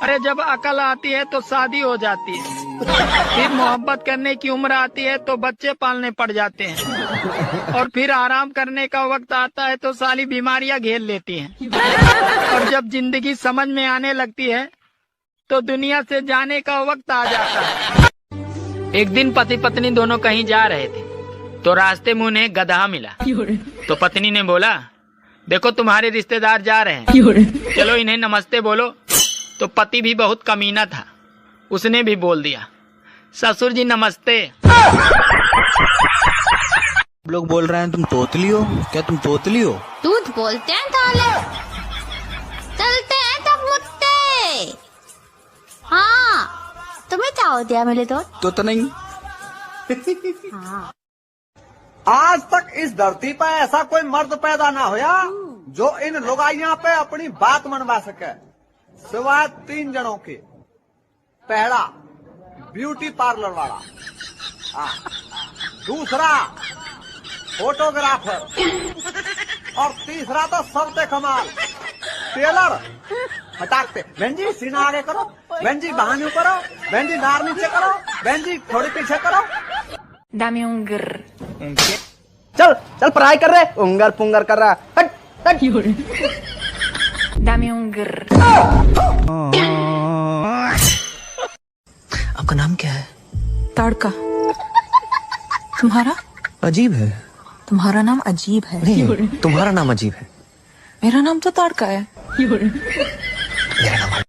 अरे जब अकल आती है तो शादी हो जाती है, फिर मोहब्बत करने की उम्र आती है तो बच्चे पालने पड़ जाते हैं, और फिर आराम करने का वक्त आता है तो सारी बीमारियां घेर लेती हैं, और जब जिंदगी समझ में आने लगती है तो दुनिया से जाने का वक्त आ जाता है। एक दिन पति पत्नी दोनों कहीं जा रहे थे तो रास्ते में उन्हें गधा मिला। तो पत्नी ने बोला, देखो तुम्हारे रिश्तेदार जा रहे हैं, चलो इन्हें नमस्ते बोलो। तो पति भी बहुत कमीना था, उसने भी बोल दिया, ससुर जी नमस्ते। लोग बोल रहे हैं तुम तोतली हो, क्या तुम तोतली हो? दूध बोलते हैं ताले, चलते हैं तब मुत्ते। हाँ, तुम्हें क्या हो दिया मेरे तो नहीं। हाँ। आज तक इस धरती पर ऐसा कोई मर्द पैदा ना होया जो इन लुगाइयां पे अपनी बात मनवा सके, सिवाय 3 जनों के। पहला ब्यूटी पार्लर वाला, दूसरा फोटोग्राफर, और तीसरा तो सबसे कमाल टेलर। हटाते बहन जी, सीना आगे करो, बहन जी बहाने करो, बहन जी नार नीचे करो, बहन जी थोड़ी पीछे करो। Dame un grr. चल चल पढ़ाई कर रहे, उंगर पुंगर कर रहा। हट हट। Dame un grr. आपका नाम क्या है? तड़का। तुम्हारा? अजीब है। तुम्हारा नाम अजीब है। नहीं, तुम्हारा नाम अजीब है। मेरा नाम तो तड़का है। मेरा नाम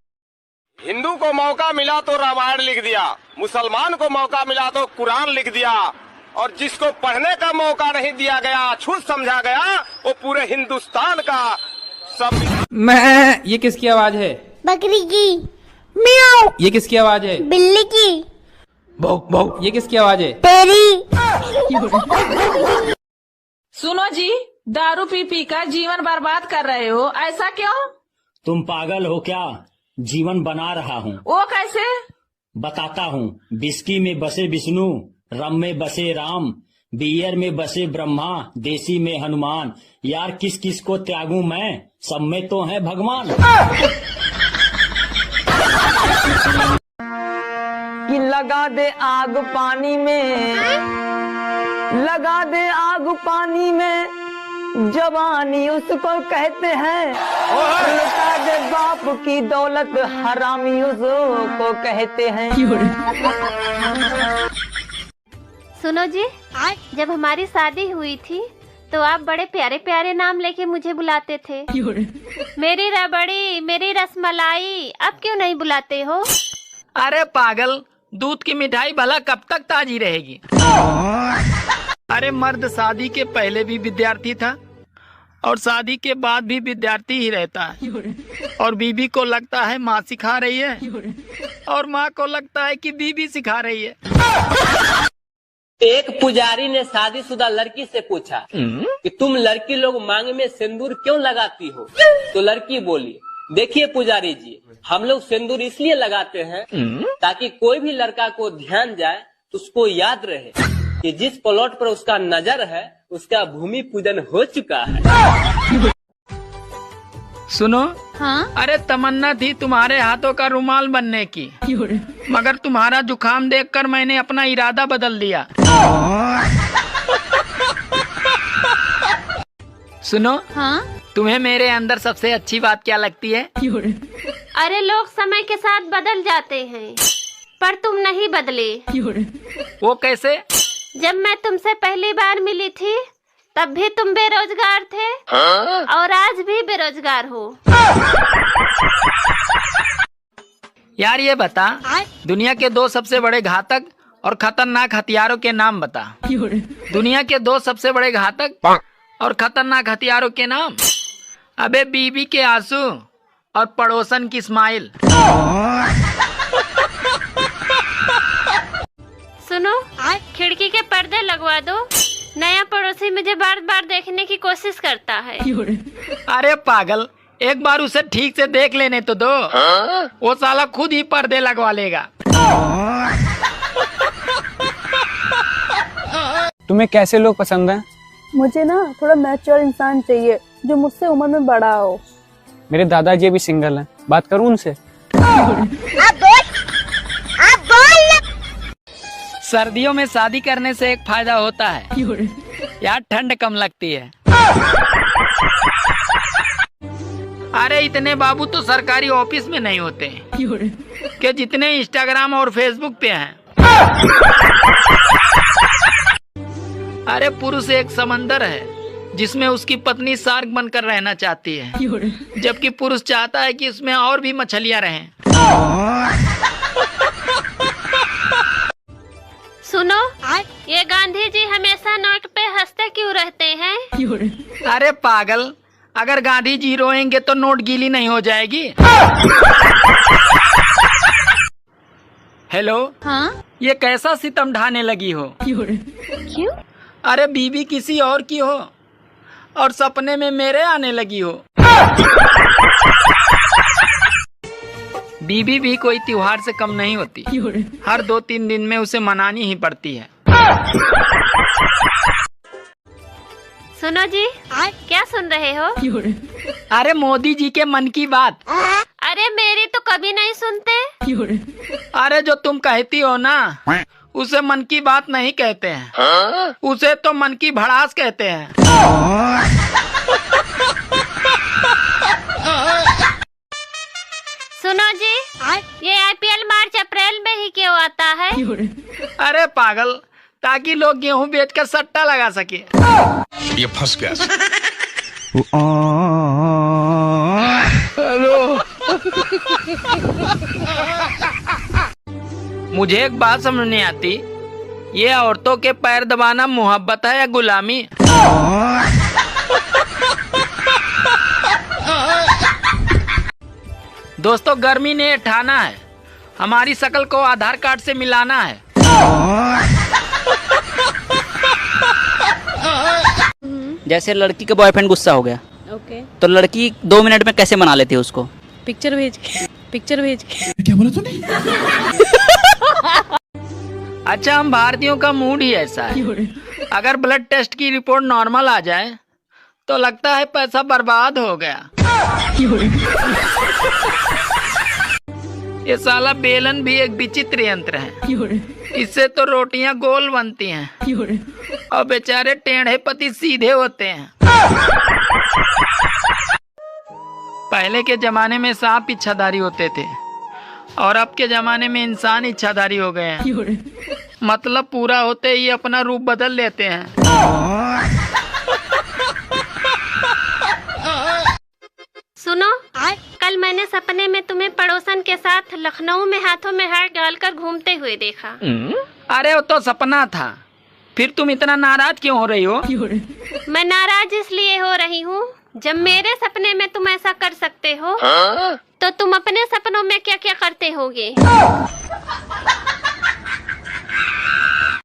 हिंदू को मौका मिला तो रामायण लिख दिया, मुसलमान को मौका मिला तो कुरान लिख दिया, और जिसको पढ़ने का मौका नहीं दिया गया, छूत समझा गया, वो पूरे हिंदुस्तान का सब। मैं, ये किसकी आवाज है? बकरी की। म्याऊ। ये किसकी आवाज है? बिल्ली की। भौंक भौंक। ये किसकी आवाज है? तेरी। सुनो जी, दारू पी पी कर जीवन बर्बाद कर रहे हो, ऐसा क्यों? तुम पागल हो क्या? जीवन बना रहा हूँ। वो कैसे? बताता हूँ। विस्की में बसे विष्णु, रम में बसे राम, बियर में बसे ब्रह्मा, देसी में हनुमान। यार किस किस को त्यागूं मैं, सब में तो है भगवान। कि लगा दे आग पानी में, लगा दे आग पानी में, जवानी उसको कहते हैं। लुटा दे बाप की दौलत, हरामी उसको कहते हैं। सुनो जी, जब हमारी शादी हुई थी तो आप बड़े प्यारे प्यारे नाम लेके मुझे बुलाते थे। मेरी रबड़ी, मेरी रसमलाई, अब क्यों नहीं बुलाते हो? अरे पागल, दूध की मिठाई भला कब तक ताजी रहेगी? अरे मर्द शादी के पहले भी विद्यार्थी था और शादी के बाद भी विद्यार्थी ही रहता है, और बीबी को लगता है माँ सिखा रही है, और माँ को लगता है कि बीबी सिखा रही है। एक पुजारी ने शादीशुदा लड़की से पूछा कि तुम लड़की लोग मांग में सिंदूर क्यों लगाती हो? तो लड़की बोली, देखिए पुजारी जी, हम लोग सिंदूर इसलिए लगाते हैं ताकि कोई भी लड़का को ध्यान जाए तो उसको याद रहे कि जिस प्लॉट पर उसका नजर है उसका भूमि पूजन हो चुका है। सुनो, हाँ? अरे तमन्ना थी तुम्हारे हाथों का रुमाल बनने की, मगर तुम्हारा जुकाम देखकर मैंने अपना इरादा बदल दिया। सुनो, हाँ? तुम्हें मेरे अंदर सबसे अच्छी बात क्या लगती है? अरे लोग समय के साथ बदल जाते हैं, पर तुम नहीं बदले। वो कैसे? जब मैं तुमसे पहली बार मिली थी तब भी तुम बेरोजगार थे, और आज भी बेरोजगार हो। यार ये बता, दुनिया के 2 सबसे बड़े घातक और खतरनाक हथियारों के नाम बता। दुनिया के 2 सबसे बड़े घातक और खतरनाक हथियारों के नाम? अबे बीबी के आंसू और पड़ोसन की स्माइल। सुनो, खिड़की के पर्दे लगवा दो, नया पड़ोसी मुझे बार बार देखने की कोशिश करता है। अरे पागल, एक बार उसे ठीक से देख लेने तो दो। वो साला खुद ही पर्दे लगवा लेगा। तुम्हें कैसे लोग पसंद हैं? मुझे ना थोड़ा मैच्योर इंसान चाहिए जो मुझसे उम्र में बड़ा हो। मेरे दादाजी भी सिंगल हैं, बात करूं उनसे? सर्दियों में शादी करने से एक फायदा होता है यार, ठंड कम लगती है। अरे इतने बाबू तो सरकारी ऑफिस में नहीं होते कि जितने इंस्टाग्राम और फेसबुक पे हैं। अरे पुरुष एक समंदर है जिसमें उसकी पत्नी शार्क बनकर रहना चाहती है, जबकि पुरुष चाहता है कि उसमें और भी मछलियां रहें। सुनो, ये गांधी जी हमेशा नोट पे हंसते क्यों रहते हैं? अरे पागल, अगर गांधी जी रोएंगे तो नोट गीली नहीं हो जाएगी। हेलो, हाँ? ये कैसा सितम ढाने लगी हो? क्यों? अरे बीवी किसी और की हो और सपने में मेरे आने लगी हो। बीवी भी कोई त्योहार से कम नहीं होती, हर 2-3 दिन में उसे मनानी ही पड़ती है। सुनो जी, क्या सुन रहे हो? अरे मोदी जी के मन की बात। अरे मेरी तो कभी नहीं सुनते। अरे जो तुम कहती हो ना, उसे मन की बात नहीं कहते हैं, उसे तो मन की भड़ास कहते हैं। सुनो जी, ये IPL मार्च अप्रैल में ही क्यों आता है? अरे पागल, ताकि लोग गेहूं बेचकर सट्टा लगा सके। ये फंस गया। हेलो, मुझे एक बात समझ नहीं आती, ये औरतों के पैर दबाना मोहब्बत है या गुलामी? दोस्तों, गर्मी ने ठाना है, हमारी शक्ल को आधार कार्ड से मिलाना है। जैसे लड़की का बॉयफ्रेंड गुस्सा हो गया, ओके, तो लड़की 2 मिनट में कैसे मना लेती है उसको? पिक्चर भेज के। क्या बोला तूने? अच्छा, हम भारतीयों का मूड ही ऐसा है, अगर ब्लड टेस्ट की रिपोर्ट नॉर्मल आ जाए तो लगता है पैसा बर्बाद हो गया। ये साला बेलन भी एक विचित्र यंत्र है, इससे तो रोटियां गोल बनती हैं और बेचारे टेढ़े पति सीधे होते हैं। पहले के जमाने में सांप इच्छाधारी होते थे और अब के जमाने में इंसान इच्छाधारी हो गए हैं, मतलब पूरा होते ही अपना रूप बदल लेते हैं। सुनो, कल मैंने सपने में तुम्हें पड़ोसन के साथ लखनऊ में हाथों में हाथ डालकर घूमते हुए देखा। अरे वो तो सपना था, फिर तुम इतना नाराज क्यों हो रही हो? मैं नाराज इसलिए हो रही हूँ, जब मेरे सपने में तुम ऐसा कर सकते हो, तो तुम अपने सपनों में क्या क्या करते होगे?